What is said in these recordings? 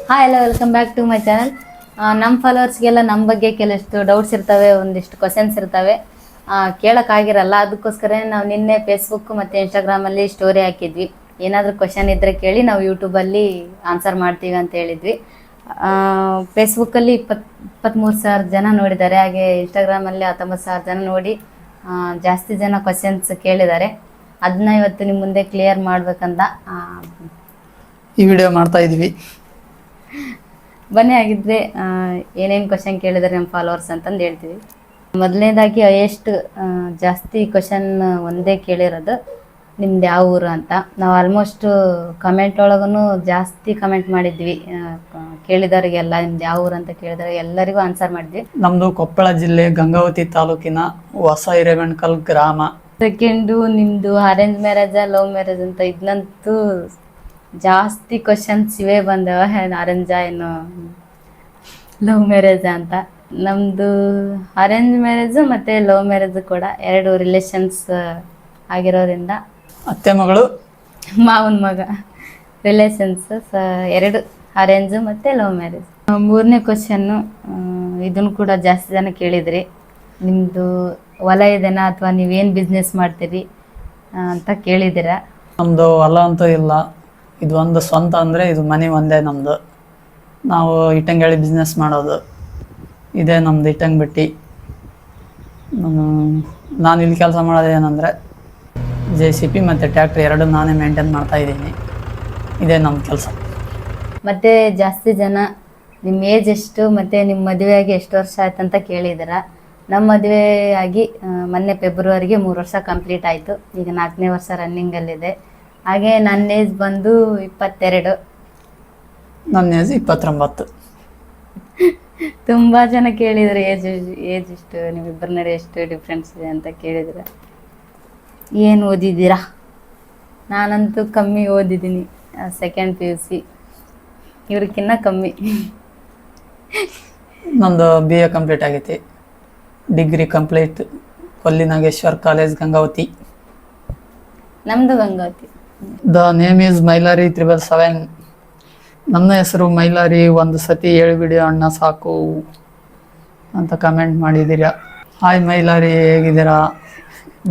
Hi ಎಲ್ಲ welcome back to my channel. ನಮ್ಮ ಫಾಲೋವರ್ಸ್ಗೆಲ್ಲ ನಮ್ಮ ಬಗ್ಗೆ ಕೆಲಷ್ಟು ಡೌಟ್ಸ್ ಇರ್ತವೆ, ಒಂದಿಷ್ಟು ಕ್ವಶನ್ಸ್ ಇರ್ತವೆ, ಕೇಳೋಕ್ಕಾಗಿರಲ್ಲ. ಅದಕ್ಕೋಸ್ಕರ ನಾವು ನಿನ್ನೆ ಫೇಸ್ಬುಕ್ ಮತ್ತು ಇನ್ಸ್ಟಾಗ್ರಾಮಲ್ಲಿ ಸ್ಟೋರಿ ಹಾಕಿದ್ವಿ. ಏನಾದರೂ ಕ್ವಶನ್ ಇದ್ದರೆ ಕೇಳಿ, ನಾವು ಯೂಟ್ಯೂಬಲ್ಲಿ ಆನ್ಸರ್ ಮಾಡ್ತೀವಿ ಅಂತ ಹೇಳಿದ್ವಿ. ಫೇಸ್ಬುಕ್ಕಲ್ಲಿ 23,000 ಜನ ನೋಡಿದ್ದಾರೆ, ಹಾಗೆ ಇನ್ಸ್ಟಾಗ್ರಾಮಲ್ಲಿ 19,000 ಜನ ನೋಡಿ ಜಾಸ್ತಿ ಜನ ಕ್ವಶನ್ಸ್ ಕೇಳಿದ್ದಾರೆ. ಅದನ್ನ ಇವತ್ತು ನಿಮ್ಮ ಮುಂದೆ ಕ್ಲಿಯರ್ ಮಾಡ್ಬೇಕಂತ ಈ ವಿಡಿಯೋ ಮಾಡ್ತಾ ಇದ್ವಿ. ಬನ್ನಿ, ಆಗಿದ್ರೆ ಏನೇನು ಕ್ವಶನ್ ಕೇಳಿದ್ದಾರೆ ನಮ್ಮ ಫಾಲೋವರ್ಸ್ ಅಂತಂದು ಹೇಳ್ತೀವಿ. ಮೊದಲನೇದಾಗಿ ಹೈಯೆಸ್ಟ್ ಜಾಸ್ತಿ ಕ್ವಶನ್ ಒಂದೇ ಕೇಳಿರೋದು ನಿಮ್ದು ಯಾವ ಊರು ಅಂತ. ನಾವು ಆಲ್ಮೋಸ್ಟ್ ಕಮೆಂಟ್ ಒಳಗೂ ಜಾಸ್ತಿ ಕಮೆಂಟ್ ಮಾಡಿದ್ವಿ, ಕೇಳಿದವರಿಗೆಲ್ಲ ನಿಮ್ದು ಯಾವ ಊರು ಅಂತ ಕೇಳಿದವ್ರಿಗೆ ಎಲ್ಲರಿಗೂ ಆನ್ಸರ್ ಮಾಡಿದ್ವಿ. ನಮ್ಮದು ಕೊಪ್ಪಳ ಜಿಲ್ಲೆ ಗಂಗಾವತಿ ತಾಲೂಕಿನ ಹೊಸ ಹಿರೇಗಣಕಲ್ ಗ್ರಾಮ. ಸೆಕೆಂಡು ನಿಮ್ಮದು ಅರೇಂಜ್ ಮ್ಯಾರೇಜಾ ಲವ್ ಮ್ಯಾರೇಜ್ ಅಂತ. ಇದನ್ನಂತೂ ಜಾಸ್ತಿ ಕ್ವಶನ್ಸ್ ಇವೇ ಬಂದವ, ಅರೇಂಜಾ ಏನು ಲವ್ ಮ್ಯಾರೇಜಾ ಅಂತ. ನಮ್ಮದು ಅರೇಂಜ್ ಮ್ಯಾರೇಜು ಮತ್ತು ಲವ್ ಮ್ಯಾರೇಜು ಕೂಡ, ಎರಡು ರಿಲೇಷನ್ಸ್ ಆಗಿರೋದ್ರಿಂದ ಅತ್ತೆ ಮಗಳು ಮಾವನ ಮಗ ರಿಲೇಷನ್ಸ್ ಎರಡು, ಅರೇಂಜು ಮತ್ತು ಲವ್ ಮ್ಯಾರೇಜ್. ಮೂರನೇ ಕ್ವಶನ್ನು, ಇದನ್ನು ಕೂಡ ಜಾಸ್ತಿ ಜನ ಕೇಳಿದ್ರಿ. ನಿಮ್ಮದು ಹೊಲ ಇದೆನಾ ಅಥವಾ ನೀವೇನು ಬಿಸ್ನೆಸ್ ಮಾಡ್ತೀರಿ ಅಂತ ಕೇಳಿದ್ದೀರ. ನಮ್ಮದು ಹೊಲ ಅಂತೂ ಇಲ್ಲ, ಇದು ಒಂದು ಸ್ವಂತ ಅಂದರೆ ಇದು ಮನೆ ಒಂದೇ ನಮ್ಮದು. ನಾವು ಇಟ್ಟಂಗಿ ಬಿಸ್ನೆಸ್ ಮಾಡೋದು, ಇದೇ ನಮ್ಮದು ಇಟ್ಟಂಗಿ ಬಿಟ್ಟು. ನಾನು ಇಲ್ಲಿ ಕೆಲಸ ಮಾಡೋದು ಏನಂದರೆ JCB ಮತ್ತು ಟ್ಯಾಕ್ಟ್ರಿ ಎರಡು ನಾನೇ ಮೇಂಟೈನ್ ಮಾಡ್ತಾಯಿದ್ದೀನಿ. ಇದೇ ನಮ್ಮ ಕೆಲಸ. ಮತ್ತು ಜಾಸ್ತಿ ಜನ ನಿಮ್ಮ ಏಜ್ ಎಷ್ಟು ಮತ್ತು ನಿಮ್ಮ ಮದುವೆಯಾಗಿ ಎಷ್ಟು ವರ್ಷ ಆಯ್ತು ಅಂತ ಕೇಳಿದ್ದೀರ. ನಮ್ಮ ಮದುವೆ ಆಗಿ ಮೊನ್ನೆ ಫೆಬ್ರವರಿಗೆ 3 ವರ್ಷ ಕಂಪ್ಲೀಟ್ ಆಯಿತು. ಈಗ 4ನೇ ವರ್ಷ ರನ್ನಿಂಗಲ್ಲಿದೆ. ಹಾಗೆ ನನ್ನ ಏಜ್ ಬಂದು 22. ನನ್ನ ಏಜ್ 29. ತುಂಬ ಜನ ಕೇಳಿದ್ರು ಏಜ್ ಎಷ್ಟು, ನಿಮ್ಮಿಬ್ಬರ ನಡೆ ಎಷ್ಟು ಡಿಫ್ರೆನ್ಸ್ ಇದೆ ಅಂತ ಕೇಳಿದ್ರೆ. ಏನು ಓದಿದ್ದೀರಾ? ನಾನಂತೂ ಕಮ್ಮಿ ಓದಿದ್ದೀನಿ, ಸೆಕೆಂಡ್ PUC. ಇವ್ರಕ್ಕಿನ್ನ ಕಮ್ಮಿ. ನಂದು BA ಕಂಪ್ಲೀಟ್ ಆಗೈತಿ, degree complete Kolli Nageshwar college Gangavati. ನಮ್ಮದು Gangavati. The name is Mailari 777. ನನ್ನ ಹೆಸರು ಮೈಲಾರಿ, ಒಂದು ಸತಿ ಹೇಳಿಬಿಡಿ ಅಣ್ಣ ಸಾಕು ಅಂತ ಕಮೆಂಟ್ ಮಾಡಿದ್ದೀರಾ. ಹಾಯ್ ಮೈಲಾರಿ, ಹೇಗಿದ್ದೀರಾ?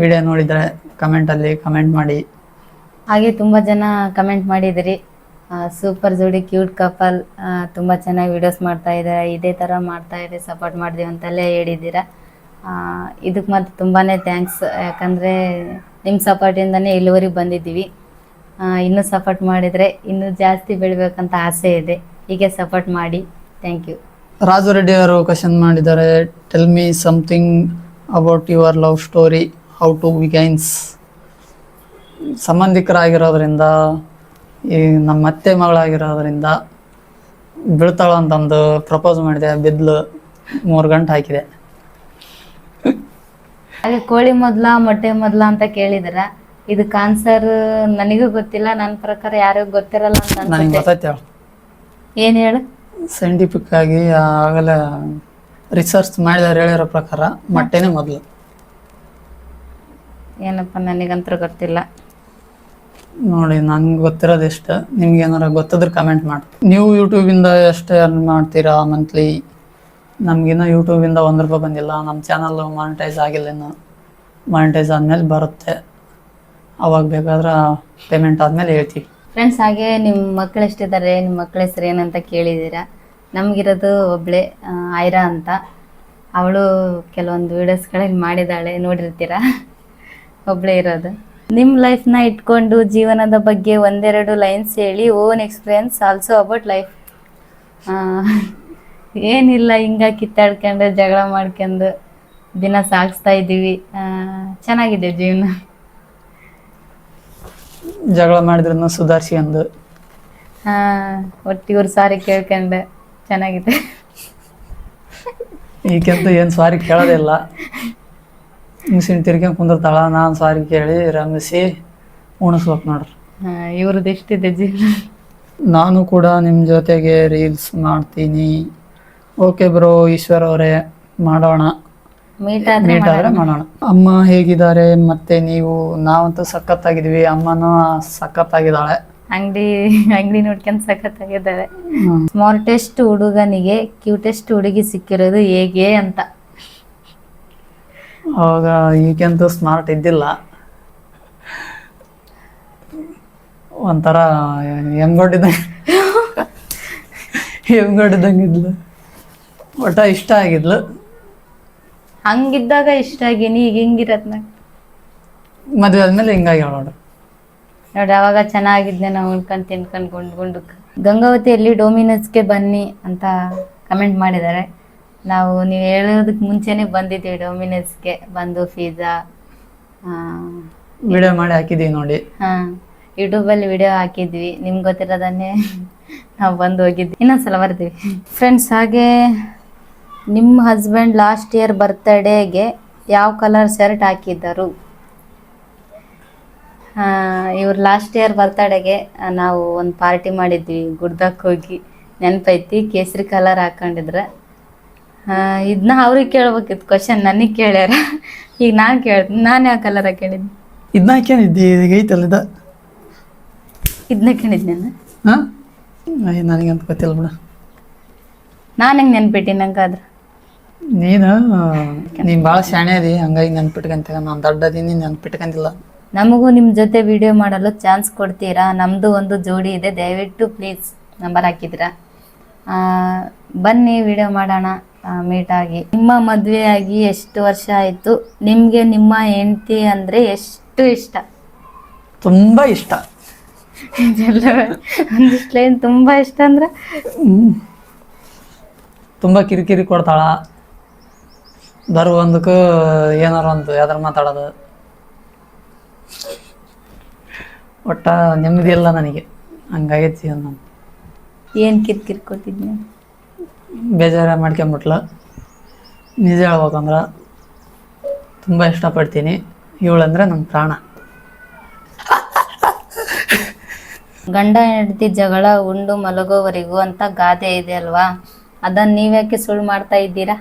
ವಿಡಿಯೋ ನೋಡಿದರೆ ಕಮೆಂಟಲ್ಲಿ ಕಮೆಂಟ್ ಮಾಡಿ. ಹಾಗೆ ತುಂಬ ಜನ ಕಮೆಂಟ್ ಮಾಡಿದಿರಿ, ಸೂಪರ್ ಜೋಡಿ, ಕ್ಯೂಟ್ ಕಪಲ್, ತುಂಬ ಚೆನ್ನಾಗಿ ವಿಡಿಯೋಸ್ ಮಾಡ್ತಾ ಇದ್ದಾರೆ, ಇದೇ ಥರ ಮಾಡ್ತಾ ಇದೆ, ಸಪೋರ್ಟ್ ಮಾಡಿದೀವಿ ಅಂತೆಲ್ಲ ಹೇಳಿದ್ದೀರಾ. ಇದಕ್ಕೆ ಮತ್ತು ತುಂಬಾ ಥ್ಯಾಂಕ್ಸ್. ಯಾಕಂದರೆ ನಿಮ್ಮ ಸಪೋರ್ಟಿಂದನೇ ಇಲ್ಲಿವರೆಗೆ ಬಂದಿದ್ದೀವಿ. ಇನ್ನೂ ಸಪೋರ್ಟ್ ಮಾಡಿದರೆ ಇನ್ನೂ ಜಾಸ್ತಿ ಬೆಳಿಬೇಕಂತ ಆಸೆ ಇದೆ. ಹೀಗೆ ಸಪೋರ್ಟ್ ಮಾಡಿ. Thank you. ರಾಜು ರೆಡ್ಡಿ ಅವರು ಕ್ವಶನ್ ಮಾಡಿದ್ದಾರೆ, tell me something about your love story, how to begins. ಸಂಬಂಧಿಕರಾಗಿರೋದ್ರಿಂದ, ಈ ನಮ್ಮ ಅತ್ತೆ ಮಗಳಾಗಿರೋದ್ರಿಂದ ಬೀಳ್ತಾಳ ಅಂತಂದು ಪ್ರಪೋಸ್ ಮಾಡಿದೆ, ಬಿದ್ಲು, 3 ಗಂಟೆ ಹಾಕಿದೆ. ಹಾಗೆ ಕೋಳಿ ಮೊದಲ ಮೊಟ್ಟೆ ಮೊದಲ ಅಂತ ಕೇಳಿದ್ರ. ಇದಕ್ಕೆ ಆನ್ಸರ್ ನನಗೂ ಗೊತ್ತಿಲ್ಲ, ನನ್ನ ಪ್ರಕಾರ ಯಾರಿಗೂ ಗೊತ್ತಿರಲ್ಲ ಅಂತ ನನಗೆ ಗೊತ್ತೈತೆ. ಏನು ಹೇಳು? ಸೈಂಟಿಫಿಕ್ ಆಗಿ ಆಗಲೇ ರಿಸರ್ಚ್ ಮಾಡಿದಾರೆ, ಹೇಳಿರೋ ಪ್ರಕಾರ ಮೊಟ್ಟೆನೇ ಮೊದಲು. ಏನಪ್ಪ, ನನಗಂತೂ ಗೊತ್ತಿಲ್ಲ ನೋಡಿ. ನನಗೆ ಗೊತ್ತಿರೋದು ಎಷ್ಟು, ನಿಮ್ಗೆ ಏನಾರ ಗೊತ್ತಿದ್ರೆ ಕಮೆಂಟ್ ಮಾಡಿ. ನೀವು ಯೂಟ್ಯೂಬಿಂದ ಎಷ್ಟು ಅರ್ನ್ ಮಾಡ್ತೀರಾ ಮಂತ್ಲಿ? ನಮಗಿನ್ನೂ ಯೂಟ್ಯೂಬಿಂದ 1 ರೂಪಾಯಿ ಬಂದಿಲ್ಲ. ನಮ್ಮ ಚಾನಲ್ಲು ಮಾನಿಟೈಸ್ ಆಗಿಲ್ಲ, ಇನ್ನು ಮಾನಿಟೈಸ್ ಆದಮೇಲೆ ಬರುತ್ತೆ, ಅವಾಗ ಬೇಕಾದ್ರೆ ಪೇಮೆಂಟ್ ಆದಮೇಲೆ ಹೇಳ್ತೀವಿ. ಫ್ರೆಂಡ್ಸ್, ಹಾಗೆ ನಿಮ್ಮ ಮಕ್ಕಳು ಎಷ್ಟಿದ್ದಾರೆ, ನಿಮ್ಮ ಮಕ್ಕಳ ಹೆಸರು ಏನಂತ ಕೇಳಿದ್ದೀರಾ. ನಮಗಿರೋದು ಒಬ್ಬಳೆ, ಐರಾ ಅಂತ. ಅವಳು ಕೆಲವೊಂದು ವೀಡಿಯೋಸ್ಗಳಲ್ಲಿ ಮಾಡಿದ್ದಾಳೆ, ನೋಡಿರ್ತೀರ. ಒಬ್ಬಳೇ ಇರೋದು. ನಿಮ್ಮ ಲೈಫ್ನ ಇಟ್ಕೊಂಡು ಜೀವನದ ಬಗ್ಗೆ 1-2 ಲೈನ್ಸ್ ಹೇಳಿ. Own experience also about life. ಏನಿಲ್ಲ, ಹಿಂಗೆ ಕಿತ್ತಾಡ್ಕೊಂಡು ಜಗಳ ಮಾಡ್ಕೊಂಡು ದಿನ ಸಾಗಿಸ್ತಾ ಇದ್ದೀವಿ. ಚೆನ್ನಾಗಿದೆ ಜೀವನ. ಜಗಳ ಮಾಡಿದ್ರೂ ಸುಧಾರಿಸ್ಕೊಂಡು ಒಟ್ಟಿವ್ರು ಸಾರಿ ಕೇಳ್ಕೊಂಡು ಚೆನ್ನಾಗಿದೆ. ಈಗಂತೂ ಏನು ಸಾರಿ ಕೇಳೋದಿಲ್ಲ, ಮಿಷಿನ್ ತಿರ್ಕೊಂಡು ಕುಂದಿರ್ತಾಳ. ನಾನು ಸಾರಿ ಕೇಳಿ ರಮಿಸಿ ಉಣಿಸ್ಬೇಕು ನೋಡ್ರಿ. ಇವ್ರದ್ದು ಎಷ್ಟಿದೆ ಜೀವನ. ನಾನು ಕೂಡ ನಿಮ್ಮ ಜೊತೆಗೆ ರೀಲ್ಸ್ ಮಾಡ್ತೀನಿ. ಓಕೆ ಬ್ರೋ, ಈಶ್ವರ್ ಅವರೇ, ಮಾಡೋಣ, ಮೀಟ್ ಆದರೆ ಮಾಡೋಣ. ಅಮ್ಮ ಹೇಗಿದ್ದಾರೆ? ಮತ್ತೆ ನೀವು? ನಾವಂತೂ ಸಖತ್ತಾಗಿದ್ವಿ, ಅಮ್ಮನೂ ಸಖತ್ತಾಗಿದ್ದಾಳೆ. ಅಂಗಡಿ ಅಂಗಡಿ ನೋಡ್ಕೊಂಡ್ ಸಖತ್ತಾಗಿದ್ದಾರೆ. ಸ್ಮಾರ್ಟೆಸ್ಟ್ ಹುಡುಗನಿಗೆ ಕ್ಯೂಟೆಸ್ಟ್ ಹುಡುಗಿ ಸಿಕ್ಕಿರೋದು ಹೇಗೆ ಅಂತ. ಅವಾಗ ಈಗಂತೂ ಸ್ಮಾರ್ಟ್ ಇದ್ದಿಲ್ಲ, ಒಂಥರ ಹೆಂಗೊಡ್ಡಿದ್ದಂಗಿದ್ಲು, ಒಟ್ಟ ಇಷ್ಟ ಆಗಿದ್ಲು. ಹಂಗಿದ್ದಾಗ ಇಷ್ಟ ಆಗೀನಿ, ಈಗ ಹಿಂಗಿರತ್ನ ಮದ್ವೆ ಆದ್ಮೇಲೆ ಹಿಂಗಾಗಿ ನೋಡ್ರಿ. ನೋಡಿ ಅವಾಗ ಚೆನ್ನಾಗಿದ್ನೆ, ನಾವು ಉಣ್ಕೊಂಡ್ ತಿನ್ಕೊಂಡ್ ಗುಂಡಕ್. ಗಂಗಾವತಿಯಲ್ಲಿ ಡೊಮಿನೋಸ್ಗೆ ಬನ್ನಿ ಅಂತ ಕಮೆಂಟ್ ಮಾಡಿದ್ದಾರೆ. ನೀವು ಹೇಳೋದಕ್ಕೆ ಮುಂಚೆನೆ ಬಂದಿದ್ದೀವಿ ಡೊಮಿನೋಸ್ಗೆ, ಬಂದು ಪಿಜ್ಜಾ ವಿಡಿಯೋ ಮಾಡಿ ಹಾಕಿದೀವಿ ನೋಡಿ. ಯೂಟ್ಯೂಬಲ್ಲಿ ವಿಡಿಯೋ ಹಾಕಿದ್ವಿ, ನಿಮ್ಗೆ ಗೊತ್ತಿರೋದನ್ನೇ ನಾವು ಬಂದು ಹೋಗಿದ್ವಿ. ಇನ್ನೊಂದ್ಸಲ ಬರ್ತೀವಿ ಫ್ರೆಂಡ್ಸ್. ಹಾಗೆ ನಿಮ್ಮ ಹಸ್ಬೆಂಡ್ ಲಾಸ್ಟ್ ಇಯರ್ ಬರ್ತ್ಡೇಗೆ ಯಾವ ಕಲರ್ ಶರ್ಟ್ ಹಾಕಿದ್ದರು? ಇವ್ರು ಲಾಸ್ಟ್ ಇಯರ್ ಬರ್ತಡೆಗೆ ನಾವು ಒಂದು ಪಾರ್ಟಿ ಮಾಡಿದ್ವಿ ಗುಡ್ದಕ್ಕೆ ಹೋಗಿ, ನೆನಪೈತಿ. ಕೇಸರಿ ಕಲರ್ ಹಾಕೊಂಡಿದ್ರೆ. ಇದನ್ನ ಅವ್ರಿಗೆ ಕೇಳ್ಬೇಕಿತ್ತು ಕ್ವಶನ್, ನನಗೆ ಕೇಳ್ಯಾರ. ಈಗ ನಾನು ಯಾವ ಕಲರ್ ಹಾಕೊಂಡಿದ್ದೆ? ಇದನ್ನ ಹಾಕೊಂಡಿದ್ದಿ, ಈಗ ಐತಲ್ಲ ಇದನ್ನ ಹಾಕೊಂಡಿದ್ನೇನು? ನನಗಂತ ಗೊತ್ತಿಲ್ಲ ಬಿಡ. ನಾನು ಹೆಂಗೆ ನೆನ್ಪಿಟ್ಟಿ ನಂಗಾದ್ರೆ? ನೀನ್ ಭಾಳ ಶಾಣೆ ಅದಿ, ಹಂಗಾಗಿ ನೆನ್ಪಿಟ್ಕಂತ. ನಾನು ದೊಡ್ಡದೀನಿ, ನೆನ್ಪಿಟ್ಕಂತಿಲ್ಲ. ನಮಗೂ ನಿಮ್ಮ ಜೊತೆ ವಿಡಿಯೋ ಮಾಡಲು ಚಾನ್ಸ್ ಕೊಡ್ತೀರಾ? ನಮ್ಮದು ಒಂದು ಜೋಡಿ ಇದೆ, ದಯವಿಟ್ಟು ಪ್ಲೀಸ್ ನಂಬರ್ ಹಾಕಿದ್ದೀರಾ, ಬನ್ನಿ ವಿಡಿಯೋ ಮಾಡೋಣ, ಮೀಟ್ ಆಗಿ. ನಿಮ್ಮ ಮದುವೆ ಆಗಿ ಎಷ್ಟು ವರ್ಷ ಆಯಿತು? ನಿಮಗೆ ನಿಮ್ಮ ಹೆಂಡತಿ ಅಂದರೆ ಎಷ್ಟು ಇಷ್ಟ? ತುಂಬ ಇಷ್ಟ. ಒಂದಿಷ್ಟು ಲೈನ್ ತುಂಬ ಇಷ್ಟ ಅಂದ್ರೆ ತುಂಬ ಕಿರಿಕಿರಿ ಕೊಡ್ತಾಳ, ಒಂದಕ್ಕೂ ಏನಾರ ಒಂದು ಯಾವ್ದಾರ ಮಾತಾಡೋದು, ಒಟ್ಟ ನೆಮ್ಮದಿ ಇಲ್ಲ ನನಗೆ, ಹಂಗಾಗೈತಿ. ನಾನು ಏನು ಕಿರಿಕಿರಿ ಕೊಟ್ಟಿದ್ನಿ? ಬೇಜಾರ ಮಾಡ್ಕೊಂಬಿಟ್ಲ. ನಿಜ ಹೇಳ್ಬೇಕಂದ್ರೆ ತುಂಬ ಇಷ್ಟಪಡ್ತೀನಿ, ಇವಳಂದ್ರೆ ನನ್ನ ಪ್ರಾಣ. ಗಂಡ ಹೆಂಡತಿ ಜಗಳ ಉಂಡು ಮಲಗೋವರೆಗೂ ಅಂತ ಗಾದೆ ಇದೆ ಅಲ್ವಾ, ಅದನ್ನ ನೀವ್ಯಾಕೆ ಸುಳ್ಳು ಮಾಡ್ತಾ ಇದ್ದೀರಾ?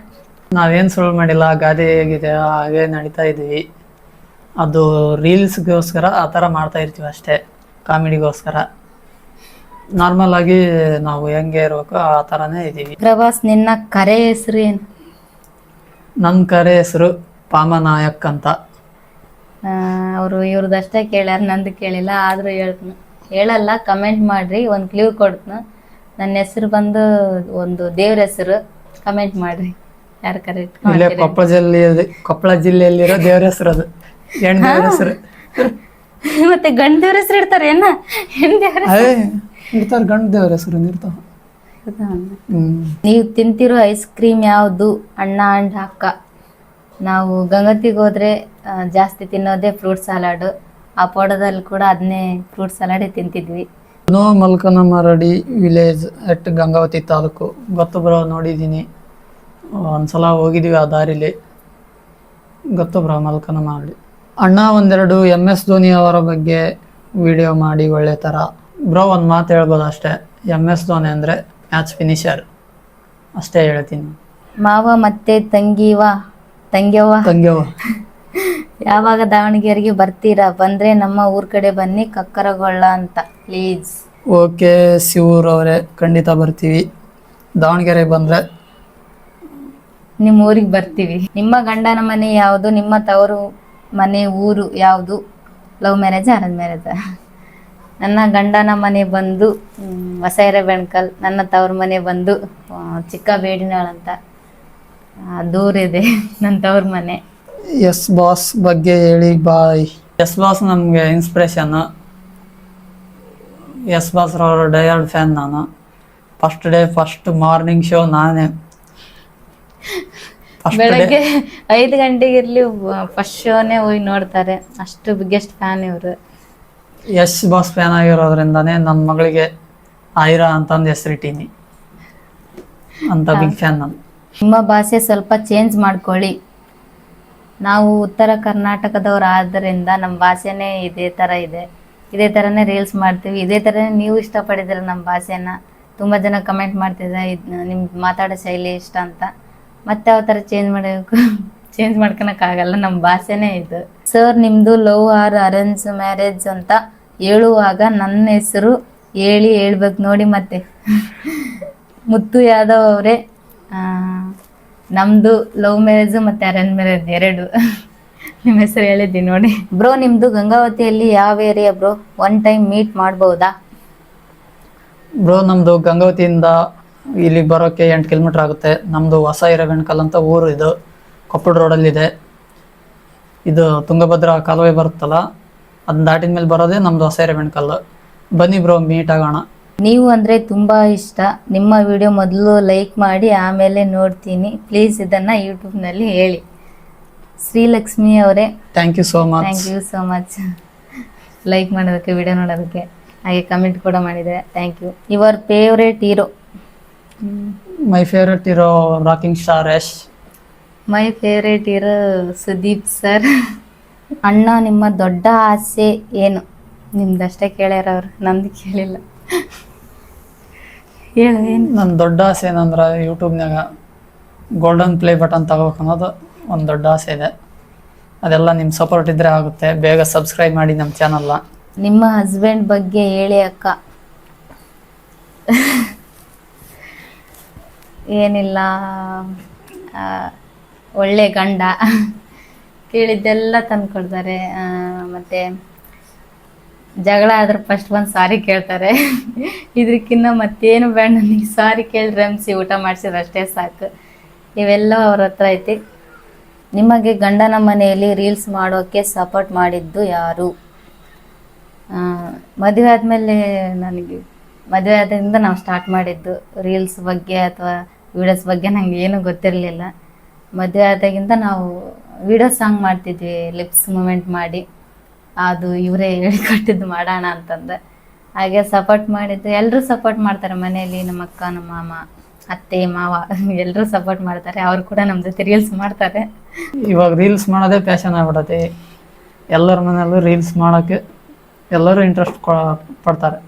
ನಾವೇನು ಸುಳ್ಳು ಮಾಡಿಲ್ಲ, ಗಾದೆ ಹೇಗಿದೆ ಹಾಗೆ ನಡೀತಾ ಇದ್ವಿ. ಅದು ರೀಲ್ಸ್ಗೋಸ್ಕರ ಆ ಥರ ಮಾಡ್ತಾ ಇರ್ತೀವಿ ಅಷ್ಟೇ, ಕಾಮಿಡಿಗೋಸ್ಕರ. ನಾರ್ಮಲ್ ಆಗಿ ನಾವು ಹೆಂಗೆ ಇರ್ಬೇಕು ಆ ಥರನೇ ಇದ್ದೀವಿ. ಪ್ರಭಾಸ್, ನಿನ್ನ ಕರೆ ಹೆಸರು ಏನು? ನನ್ನ ಕರೆ ಹೆಸರು ಪಾಮನಾಯಕ್ ಅಂತ. ಅವರು ಇವ್ರದ್ದಷ್ಟೇ ಕೇಳ್ಯಾರ, ನಂದು ಕೇಳಿಲ್ಲ. ಆದರೂ ಹೇಳಲ್ಲ, ಕಮೆಂಟ್ ಮಾಡ್ರಿ, ಒಂದು ಕ್ಲೂ ಕೊಡ್ತೀನಿ. ನನ್ನ ಹೆಸರು ಬಂದು ಒಂದು ದೇವ್ರ ಹೆಸರು, ಕಮೆಂಟ್ ಮಾಡ್ರಿ ಯಾರು ಕರೆಕ್ಟ್. ಇಲ್ಲೇ ಕೊಪ್ಪಳ ಜಿಲ್ಲೆಯಲ್ಲಿರೋ ದೇವ್ರ ಹೆಸರು, ಅದು ಹೆಣ್ಣು ದೇವ್ರ ಹೆಸರು. ಮತ್ತೆ ಗಂಡ ದೇವ್ರ ಹೆಸರು ಇಡ್ತಾರೆ ಏನ? ಹೆಣ್ಣು ದೇವ್ರ ಇರ್ತಾರ, ಗಂಡ ದೇವ್ರ ಹೆಸರು ಇರ್ತಾವ. ನೀವು ತಿಂತಿರೋ ಐಸ್ ಕ್ರೀಮ್ ಯಾವುದು? ಅಣ್ಣ ಅಂಡ್ ಅಕ್ಕ. ನಾವು ಗಂಗತಿಗೆ ಹೋದ್ರೆ ಜಾಸ್ತಿ ತಿನ್ನೋದೇ ಫ್ರೂಟ್ ಸಲಾಡ್. ಆ ಪೋಡದಲ್ಲಿ ಕೂಡ ಅದನ್ನೇ ಫ್ರೂಟ್ ಸಲಾಡೇ ತಿಂತಿದ್ವಿ. ಮಲ್ಕನಮರಡಿ ವಿಲೇಜ್ ಎಟ್ ಗಂಗಾವತಿ ತಾಲೂಕು. ಗೊತ್ತು ಬ್ರೋ, ನೋಡಿದ್ದೀನಿ, ಒಂದ್ಸಲ ಹೋಗಿದ್ವಿ ಆ ದಾರಿಲಿ. ಗೊತ್ತು ಬ್ರೋ, ಮಲ್ಕನಮರಡಿ. ಅಣ್ಣ ಒಂದೆರಡು MS ಧೋನಿ ಅವರ ಬಗ್ಗೆ ವಿಡಿಯೋ ಮಾಡಿ ಒಳ್ಳೆ ಥರ. ಬ್ರೋ ಒಂದು ಮಾತು ಹೇಳ್ಬೋದು ಅಷ್ಟೇ, MS ಧೋನಿ ಅಂದರೆ ಮ್ಯಾಚ್ ಫಿನಿಷರ್, ಅಷ್ಟೇ ಹೇಳ್ತೀನಿ. ಮಾವ ಮತ್ತೆ ತಂಗ್ಯವ್ವ ಯಾವಾಗ ದಾವಣಗೆರೆಗೆ ಬರ್ತೀರಾ? ಬಂದ್ರೆ ನಮ್ಮ ಊರ್ ಕಡೆ ಬನ್ನಿ, ಕಕ್ಕರಗೊಳ್ಳ ಅಂತ ಪ್ಲೀಸ್. ಓಕೆ ಶಿವರವರೇ, ಖಂಡಿತ ಬರ್ತೀವಿ. ದಾವಣಗೆರೆಗೆ ಬಂದರೆ ನಿಮ್ಮ ಊರಿಗೆ ಬರ್ತೀವಿ. ನಿಮ್ಮ ಗಂಡನ ಮನೆ ಯಾವುದು? ನಿಮ್ಮ ತವರು ಮನೆ ಊರು ಯಾವುದು? Love marriage arrange marriage? ನನ್ನ ಗಂಡನ ಮನೆ ಬಂದು ಹೊಸೈರೆ ಬೆಣ್ಕಲ್, ನನ್ನ ತವ್ರ ಮನೆ ಬಂದು ಚಿಕ್ಕ ಬೇಡಿನಾಳ್ ಅಂತ, ದೂರ ಇದೆ ನನ್ನ ತವ್ರ ಮನೆ. ಎಸ್ ಬಾಸ್ ಬಗ್ಗೆ ಹೇಳಿ ಬಾಯ್. ಎಸ್ ಬಾಸ್ ನಮಗೆ ಇನ್ಸ್ಪಿರೇಷನ್. ಎಸ್ ಬಾಸ್ ರವರ ಡಯರ್ಡ್ ಫ್ಯಾನ್ ನಾನು. ಫಸ್ಟ್ ಮಾರ್ನಿಂಗ್ ಶೋ ನಾನೇ. ಬೆಳಗ್ಗೆ 5 ಗಂಟೆಗೆ ಇರ್ಲಿ, ಫಸ್ಟ್ ಶೋನೇ ಹೋಗಿ ನೋಡ್ತಾರೆ, ಅಷ್ಟು ಬಿಗ್ಗೆಸ್ಟ್ ಫ್ಯಾನ್ ಇವರು. ಎಸ್ ಬಾಸ್ ಫ್ಯಾನ್ ಆಗಿರೋದ್ರಿಂದಾನೇ ನನ್ನ ಮಗಳಿಗೆ ಆಯಿರಾ ಅಂತಂದು ಹೆಸರಿಟ್ಟೀನಿ, ಅಂತ ಬಿಗ್ ಫ್ಯಾನ್ ನಾನು. ನಿಮ್ಮ ಭಾಷೆ ಸ್ವಲ್ಪ ಚೇಂಜ್ ಮಾಡ್ಕೊಳ್ಳಿ. ನಾವು ಉತ್ತರ ಕರ್ನಾಟಕದವ್ರು ಆದ್ದರಿಂದ ನಮ್ಮ ಭಾಷೆನೇ ಇದೇ ಥರ ಇದೆ, ಇದೇ ಥರನೇ ರೀಲ್ಸ್ ಮಾಡ್ತೀವಿ, ಇದೇ ಥರನೇ ನೀವು ಇಷ್ಟಪಡಿದ್ದೀರ ನಮ್ಮ ಭಾಷೆನ. ತುಂಬ ಜನ ಕಮೆಂಟ್ ಮಾಡ್ತಿದ್ದಾರೆ ನಿಮ್ಮ ಮಾತಾಡೋ ಶೈಲಿ ಇಷ್ಟ ಅಂತ. ಮತ್ತೆ ಯಾವ ಥರ ಚೇಂಜ್ ಮಾಡ್ಕೊಳಕ್ಕಾಗಲ್ಲ, ನಮ್ಮ ಭಾಷೆನೇ ಇದು. ಸರ್, ನಿಮ್ಮದು ಲವ್ ಆರ್ ಅರೇಂಜ್ ಮ್ಯಾರೇಜ್ ಅಂತ ಹೇಳುವಾಗ ನನ್ನ ಹೆಸರು ಹೇಳ್ಬೇಕು ನೋಡಿ ಮತ್ತೆ. ಮುತ್ತು ಯಾದವ್ ಅವರೇ, ನಮ್ಮದು ಲವ್ ಮ್ಯಾರೇಜು ಮತ್ತು ಅರೇಂಜ್ ಮ್ಯಾರೇಜ್ 2. ನಿಮ್ಮ ಹೆಸರು ಹೇಳಿದ್ದೀನಿ ನೋಡಿ. ಬ್ರೋ ನಿಮ್ಮದು ಗಂಗಾವತಿಯಲ್ಲಿ ಯಾವ area bro? One time meet ಮಾಡ್ಬೋದಾ? ಬ್ರೋ ನಮ್ಮದು ಗಂಗಾವತಿಯಿಂದ ಇಲ್ಲಿಗೆ ಬರೋಕ್ಕೆ 8 ಕಿಲೋಮೀಟ್ರ್ ಆಗುತ್ತೆ. ನಮ್ಮದು ಹೊಸ ಹಿರೇಗಣಕಲ್ ಅಂತ ಊರು, ಇದು ಕೊಪ್ಪಳ ರೋಡಲ್ಲಿದೆ. ಇದು ತುಂಗಭದ್ರಾ ಕಾಲುವೆ ಬರುತ್ತಲ್ಲ, ಅದನ್ನ ದಾಟಿದ ಮೇಲೆ ಬರೋದೇ ನಮ್ಮದು ಹೊಸ ಹಿರೇಗಣಕಲ್ಲು. ಬನ್ನಿ ಬ್ರೋ, ಮೀಟ್ ಆಗೋಣ. ನೀವು ಅಂದರೆ ತುಂಬ ಇಷ್ಟ. ನಿಮ್ಮ ವಿಡಿಯೋ ಮೊದಲು ಲೈಕ್ ಮಾಡಿ ಆಮೇಲೆ ನೋಡ್ತೀನಿ. ಪ್ಲೀಸ್ ಇದನ್ನು ಯೂಟ್ಯೂಬ್ನಲ್ಲಿ ಹೇಳಿ. ಶ್ರೀಲಕ್ಷ್ಮಿ ಅವರೇ, thank you so much. Thank you so much like ಮಾಡೋದಕ್ಕೆ, ವಿಡಿಯೋ ನೋಡೋದಕ್ಕೆ, ಹಾಗೆ ಕಮೆಂಟ್ ಕೂಡ ಮಾಡಿದರೆ thank you. Your favourite hero? My favourite hero rocking star Yash. My favourite hero Sudeep sir. ಅಣ್ಣ ನಿಮ್ಮ ದೊಡ್ಡ ಆಸೆ ಏನು? ನಿಮ್ದಷ್ಟೇ ಕೇಳ್ಯಾರ ಅವ್ರು, ನಂದು ಕೇಳಿಲ್ಲ. ಹೇಳು ಏನು? ನನ್ನ ದೊಡ್ಡ ಆಸೆ ಏನಂದ್ರೆ ಯೂಟ್ಯೂಬ್ನಾಗ ಗೋಲ್ಡನ್ ಪ್ಲೇ ಬಟನ್ ತಗೋಬೇಕು ಅನ್ನೋದು ಒಂದು ದೊಡ್ಡ ಆಸೆ ಇದೆ. ಅದೆಲ್ಲ ನಿಮ್ಮ ಸಪೋರ್ಟ್ ಇದ್ದರೆ ಆಗುತ್ತೆ. ಬೇಗ ಸಬ್ಸ್ಕ್ರೈಬ್ ಮಾಡಿ ನಮ್ಮ ಚಾನಲ್ನ. ನಿಮ್ಮ ಹಸ್ಬೆಂಡ್ ಬಗ್ಗೆ ಹೇಳಿ ಅಕ್ಕ. ಏನಿಲ್ಲ, ಒಳ್ಳೆ ಗಂಡ, ಕೇಳಿದ್ದೆಲ್ಲ ತಂದ್ಕೊಡ್ತಾರೆ. ಮತ್ತು ಜಗಳ ಆದ್ರೆ ಫಸ್ಟ್ ಒಂದು ಸಾರಿ ಕೇಳ್ತಾರೆ. ಇದಕ್ಕಿನ್ನ ಮತ್ತೇನು ಬೇಡ ನನಗೆ, ಸಾರಿ ಕೇಳಿ ರಂಸಿ ಊಟ ಮಾಡಿಸಿದ್ರೆ ಅಷ್ಟೇ ಸಾಕು. ಇವೆಲ್ಲ ಅವ್ರ ಹತ್ರ ಐತಿ. ನಿಮಗೆ ಗಂಡನ ಮನೆಯಲ್ಲಿ ರೀಲ್ಸ್ ಮಾಡೋಕ್ಕೆ ಸಪೋರ್ಟ್ ಮಾಡಿದ್ದು ಯಾರು? ಮದುವೆ ಆದಮೇಲೆ, ನನಗೆ ಮದುವೆ ಆದ್ರಿಂದ ನಾವು ಸ್ಟಾರ್ಟ್ ಮಾಡಿದ್ದು ರೀಲ್ಸ್ ಬಗ್ಗೆ ಅಥವಾ ವೀಡಿಯೋಸ್ ಬಗ್ಗೆ ನನಗೆ ಏನೂ ಗೊತ್ತಿರಲಿಲ್ಲ. ಮದುವೆ ಆದಾಗಿಂದ ನಾವು ವೀಡಿಯೋ ಸಾಂಗ್ ಮಾಡ್ತಿದ್ವಿ, ಲಿಪ್ಸ್ ಮೂಮೆಂಟ್ ಮಾಡಿ. ಅದು ಇವರೇ ಹೇಳಿಕೊಟ್ಟಿದ್ದು ಮಾಡೋಣ ಅಂತಂದು. ಹಾಗೆ ಸಪೋರ್ಟ್ ಮಾಡಿದ್ದು. ಎಲ್ಲರೂ ಸಪೋರ್ಟ್ ಮಾಡ್ತಾರೆ ಮನೆಯಲ್ಲಿ, ನಮ್ಮ ಅಕ್ಕ, ನಮ್ಮ ಮಾಮ, ಅತ್ತೆ, ಮಾವ ಎಲ್ಲರೂ ಸಪೋರ್ಟ್ ಮಾಡ್ತಾರೆ. ಅವರು ಕೂಡ ನಮ್ಮ ಜೊತೆ ರೀಲ್ಸ್ ಮಾಡ್ತಾರೆ. ಇವಾಗ ರೀಲ್ಸ್ ಮಾಡೋದೇ ಪ್ಯಾಷನ್ ಆಗ್ಬಿಡತ್ತೆ. ಎಲ್ಲರ ಮನೆಯಲ್ಲೂ ರೀಲ್ಸ್ ಮಾಡೋಕ್ಕೆ ಎಲ್ಲರೂ ಇಂಟ್ರೆಸ್ಟ್ ಪಡ್ತಾರೆ.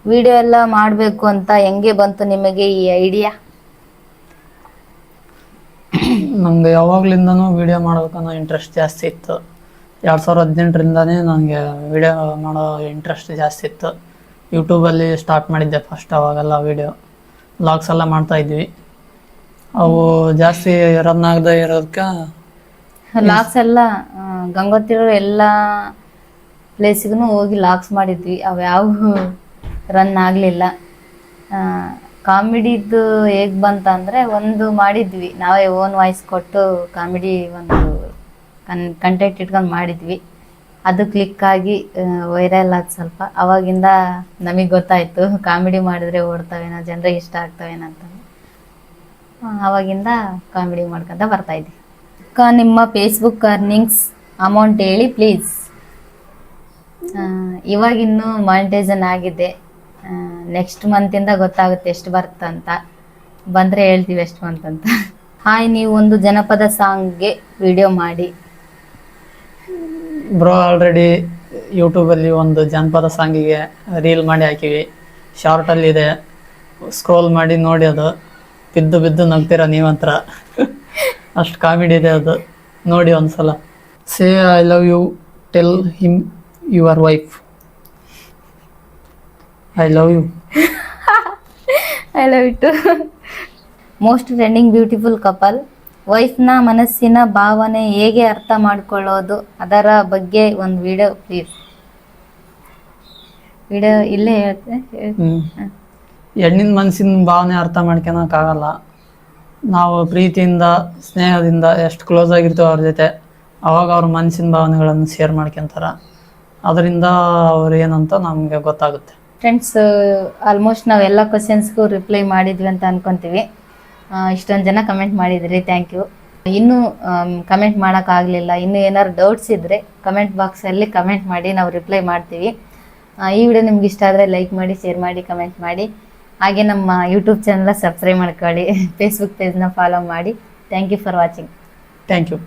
ವಿಡಿಯೋ ಎಲ್ಲ ಮಾಡಬೇಕು ಅಂತ ಹೆಂಗೆ ಬಂತು ನಿಮಗೆ ಈ ಐಡಿಯಾ? ನನಗೆ ಯಾವಾಗಲಿಂದನೂ ವಿಡಿಯೋ ಮಾಡ್ಬೇಕನ್ನೋ ಇಂಟ್ರೆಸ್ಟ್ ಜಾಸ್ತಿ ಇತ್ತು. 2018ರಿಂದನೇ ನನಗೆ ವಿಡಿಯೋ ಮಾಡೋ ಇಂಟ್ರೆಸ್ಟ್ ಜಾಸ್ತಿ ಇತ್ತು. ಯೂಟ್ಯೂಬಲ್ಲಿ ಸ್ಟಾರ್ಟ್ ಮಾಡಿದ್ದೆ ಫಸ್ಟ್. ಅವಾಗೆಲ್ಲ ವಿಡಿಯೋ ವ್ಲಾಗ್ಸ್ ಎಲ್ಲ ಮಾಡ್ತಾಯಿದ್ವಿ. ಅವು ಜಾಸ್ತಿ ರನ್ ಆಗದೆ ಇರೋದಕ್ಕೆ ಲಾಕ್ಸ್ ಎಲ್ಲ ಗಂಗೋತ್ರಿರೋ ಎಲ್ಲ ಪ್ಲೇಸಿಗೂ ಹೋಗಿ ಲಾಕ್ಸ್ ಮಾಡಿದ್ವಿ. ಅವು ಯಾವ ರನ್ ಆಗಲಿಲ್ಲ. ಕಾಮಿಡಿದು ಹೇಗೆ ಬಂತಂದರೆ, ಒಂದು ಮಾಡಿದ್ವಿ ನಾವೇ ಓನ್ ವಾಯ್ಸ್ ಕೊಟ್ಟು ಕಾಮಿಡಿ ಒಂದು ಕಂಟೆಂಟ್ ಇಟ್ಕೊಂಡು ಮಾಡಿದ್ವಿ. ಅದು ಕ್ಲಿಕ್ ಆಗಿ ವೈರಲ್ ಆಗಿ ಸ್ವಲ್ಪ. ಅವಾಗಿಂದ ನಮಗೆ ಗೊತ್ತಾಯಿತು ಕಾಮಿಡಿ ಮಾಡಿದ್ರೆ ಓಡ್ತಾವೇನೋ, ಜನರಿಗೆ ಇಷ್ಟ ಆಗ್ತಾವೇನಂತ. ಅವಾಗಿಂದ ಕಾಮಿಡಿ ಮಾಡ್ಕೊಂತ ಬರ್ತಾಯಿದ್ವಿ. ಅಕ್ಕ ನಿಮ್ಮ ಫೇಸ್ಬುಕ್ ಅರ್ನಿಂಗ್ಸ್ ಅಮೌಂಟ್ ಹೇಳಿ ಪ್ಲೀಸ್. ಇವಾಗಿನ್ನೂ ಮಾನಿಟೈಸನ್ ಆಗಿದೆ. ನೆಕ್ಸ್ಟ್ ಮಂತಿಂದ ಗೊತ್ತಾಗುತ್ತೆ ಎಷ್ಟು ಬರ್ತಂತ. ಬಂದರೆ ಹೇಳ್ತೀವಿ ಎಷ್ಟು ಅಂತಂತ. ಹಾಯ್, ನೀವು ಒಂದು ಜನಪದ ಸಾಂಗ್ಗೆ ವಿಡಿಯೋ ಮಾಡಿ. ಬ್ರೋ ಆಲ್ರೆಡಿ ಯೂಟ್ಯೂಬಲ್ಲಿ ಒಂದು ಜನಪದ ಸಾಂಗಿಗೆ ರೀಲ್ ಮಾಡಿ ಹಾಕಿವಿ. ಶಾರ್ಟಲ್ಲಿದೆ, ಸ್ಕ್ರೋಲ್ ಮಾಡಿ ನೋಡಿ. ಅದು ಬಿದ್ದು ಬಿದ್ದು ನಗ್ತೀರ ನೀವಂತ್ರ. ಅಷ್ಟು ಕಾಮಿಡಿ ಇದೆ ಅದು, ನೋಡಿ ಒಂದ್ಸಲ. Say I love you, tell him your wife. I love you. I love you too. Most trending beautiful couple. ವೈಫ್ನ ಮನಸ್ಸಿನ ಭಾವನೆ ಹೇಗೆ ಅರ್ಥ ಮಾಡ್ಕೊಳ್ಳೋದು, ಅದರ ಬಗ್ಗೆ ಒಂದು ವಿಡಿಯೋ ಪ್ಲೀಸ್. ವಿಡಿಯೋ ಇಲ್ಲೇ ಹೇಳ್ತೆ. ಹೆಣ್ಣಿನ ಮನಸ್ಸಿನ ಭಾವನೆ ಅರ್ಥ ಮಾಡ್ಕೊಳಕ್ಕಾಗಲ್ಲ. ನಾವು ಪ್ರೀತಿಯಿಂದ, ಸ್ನೇಹದಿಂದ ಎಷ್ಟು ಕ್ಲೋಸ್ ಆಗಿರ್ತೀವಿ ಅವ್ರ ಜೊತೆ, ಅವಾಗ ಅವ್ರ ಮನಸ್ಸಿನ ಭಾವನೆಗಳನ್ನು ಶೇರ್ ಮಾಡ್ಕೊತಾರೆ. ಅದರಿಂದ ಅವ್ರು ಏನಂತ ನಮಗೆ ಗೊತ್ತಾಗುತ್ತೆ. ಫ್ರೆಂಡ್ಸ್, ಆಲ್ಮೋಸ್ಟ್ ನಾವೆಲ್ಲ ಕ್ವಶನ್ಸ್ಗೂ ರಿಪ್ಲೈ ಮಾಡಿದ್ವಿ ಅಂತ ಅನ್ಕೊತೀವಿ. ಇಷ್ಟೊಂದು ಜನ ಕಮೆಂಟ್ ಮಾಡಿದ್ರಿ, ಥ್ಯಾಂಕ್ ಯು. ಇನ್ನೂ ಕಮೆಂಟ್ ಮಾಡೋಕ್ಕಾಗಲಿಲ್ಲ, ಇನ್ನೂ ಏನಾದ್ರು ಡೌಟ್ಸ್ ಇದ್ದರೆ ಕಮೆಂಟ್ ಬಾಕ್ಸಲ್ಲಿ ಕಮೆಂಟ್ ಮಾಡಿ, ನಾವು ರಿಪ್ಲೈ ಮಾಡ್ತೀವಿ. ಈ ವಿಡಿಯೋ ನಿಮ್ಗೆ ಇಷ್ಟ ಆದರೆ ಲೈಕ್ ಮಾಡಿ, ಶೇರ್ ಮಾಡಿ, ಕಮೆಂಟ್ ಮಾಡಿ. ಹಾಗೆ ನಮ್ಮ ಯೂಟ್ಯೂಬ್ ಚಾನಲ್ ಸಬ್ಸ್ಕ್ರೈಬ್ ಮಾಡ್ಕೊಳ್ಳಿ, ಫೇಸ್ಬುಕ್ ಪೇಜ್ನ ಫಾಲೋ ಮಾಡಿ. Thank you for watching. Thank you.